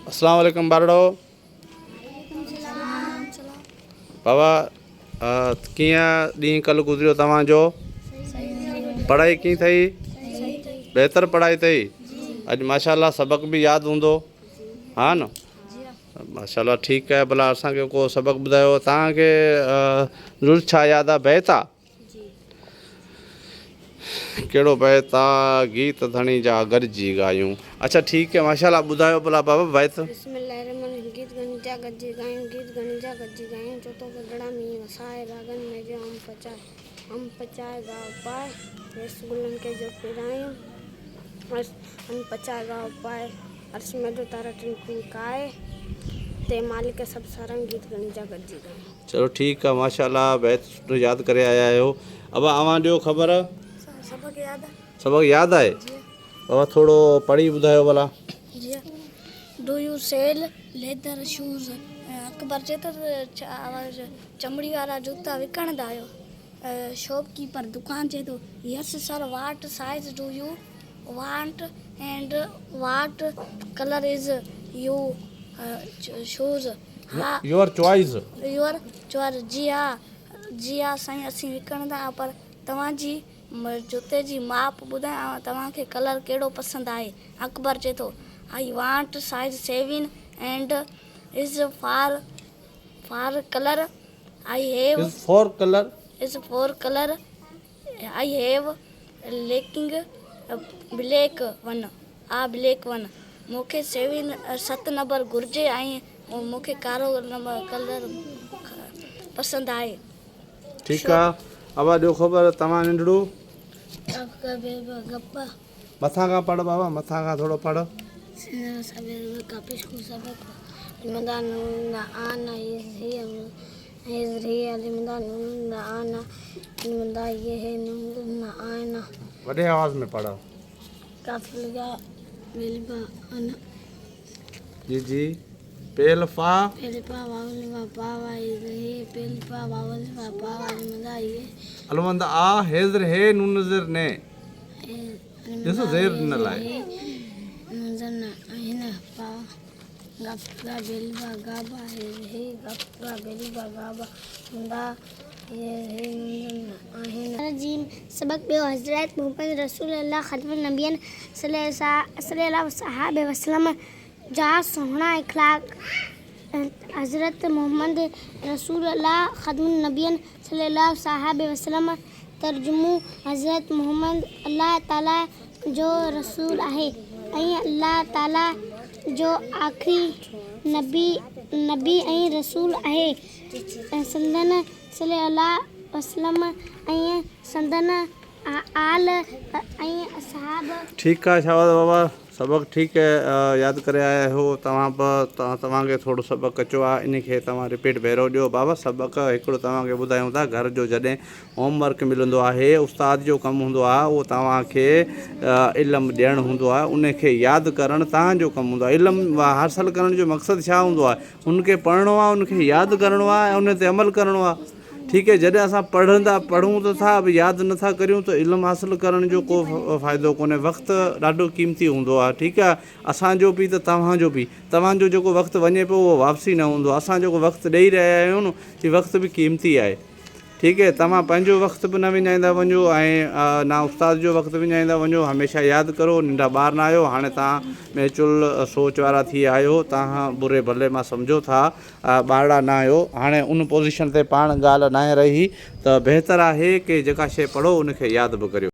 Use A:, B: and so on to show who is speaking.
A: अस्सलाम वालेकुम बारड़ो। बाबा कीअं ॾींहुं कल्ह गुज़रियो तव्हांजो? पढ़ाई कीअं थी? बेहतर पढ़ाई थी? अॼु माशाल्लाह सबक भी याद हूंदो हाँ न? माशाल्लाह ठीक है। भला असांखे को सबक ॿुधायो तव्हांखे ज़रूरु छा यादि आहे? बैत आहे? कहिड़ो बैत आहे? गीत धणी जा गॾिजी ॻायूं। अच्छा ठीक है माशाल्लाह ॿुधायो भला बाबा बैत।
B: गीत गणिजा गॾिजी ॻायूं, गीत गणिजा गॾिजी ॻायूं, चोथों गढ़ड़ा में वसाए रागन में जो हम पचाए गाँव पाए, रसगुल्लन के जो पिरायूं, हम पचाए गाँव पाए, अर्श में जो तारा टिमटिमकाए, ते मालिक के सब सारंग गीत गणिजा गॾिजी ॻायूं।
A: चलो ठीक है माशाल्लाह बैत सुठो यादि करे आया आहियो। अब अवां ॾियो ख़बर?
B: सबक याद है?
A: सबक यादि आहे? बाबा थोरो पढ़ी ॿुधायो भला।
B: Do you sell leather shoes? Akbar चए तो चमड़ी वारा जूता विकणंदा आहियो? शॉपकीपर दुकान चए तो yes sir, what size do you want and what color is you shoes?
A: Your choice.
B: Your choice। जी हाँ साईं असीं विकणंदा आहियूं, पर तव्हांजी जूते जी माप ॿुधायो, तव्हांखे कलर कहिड़ो पसंदि आहे? अकबर चए तो I want size 7 and is for color. I have
A: Is for color.
B: is for color. I have lacking black one. black one. मूंखे 7 नंबर घुर्जे ऐं मूंखे कारो नंबर कलर पसंदि आहे।
A: ठीकु आहे। अब ॾियो ख़बर तव्हां नंढड़ो।
B: गप्पा
A: मथां खां पढ़ बाबा, मथां खां थोरो पढ़। वॾे आवाज़ में पढ़। जी जी। पेल फा अलवंद आ हेजर हे नून नजर ने ॾिसो ज़ेर न लाए।
B: सबक ॿियो हज़रत मोहम्मद रसूलुल्लाह ख़ातमुन नबिय्यन सल्लल्लाहु अलैहि वसल्लम जा सोहणा इखलाक। हज़रत मोहम्मद रसूलुल्लाह ख़ातमुन नबिय्यन सल्लल्लाहु अलैहि वसल्लम तर्जुमो हज़रत मोहम्मद अल्लाह ताला जो रसूल आहे ऐं अल्लाह ताला जो आखिरी नबी ऐं रसूल आहे। संदन सल्लल्लाहु अलैहि वसल्लम ऐं संदन आल ऐं असहाब। ठीक आहे शाबाश बाबा, सबक ठीक है यादि करे आया हो तव्हांखे थोरो सबक कचो आहे, इन खे तव्हां रिपीट भेरो ॾियो। बाबा सबक हिकिड़ो तव्हांखे ॿुधायूं था, घर जो जॾहिं होमवर्क मिलंदो आहे उस्ताद जो कमु हूंदो आहे उहो तव्हांखे इल्मु ॾियणु हूंदो आहे, उनखे यादि करणु तव्हांजो कमु हूंदो आहे। इल्मु हासिलु करण जो मक़सदु छा हूंदो आहे? उनखे पढ़णो आहे, उनखे यादि करिणो आहे ऐं उन ते अमल करिणो आहे। ठीक है, जॾहिं असां पढ़ूं त था यादि नथा करियूं त इल्मु हासिलु करण जो को फ़ाइदो कोन्हे। वक़्तु ॾाढो क़ीमती हूंदो आहे। ठीकु आहे, असांजो बि त तव्हांजो जेको वक़्तु वञे पियो उहो वापसी न हूंदो। असां जेको वक़्तु ॾेई रहिया आहियूं न हीउ वक़्तु बि क़ीमती आहे। ठीकु है, तव्हां पंहिंजो वक़्तु बि न विञाईंदा वञो ऐं न उस्ताद जो वक़्तु विञाईंदा वञो। हमेशह यादि करो नंढा ॿार न आहियो, हाणे तव्हां मेचुल सोच वारा थी आहियो, तव्हां बुरे भले मां सम्झो था, ॿारड़ा न आहियो। हाणे उन पोज़ीशन ते पाण ॻाल्हि न रही त बहितरु आहे कि जेका शइ पढ़ो उनखे यादि बि करियो।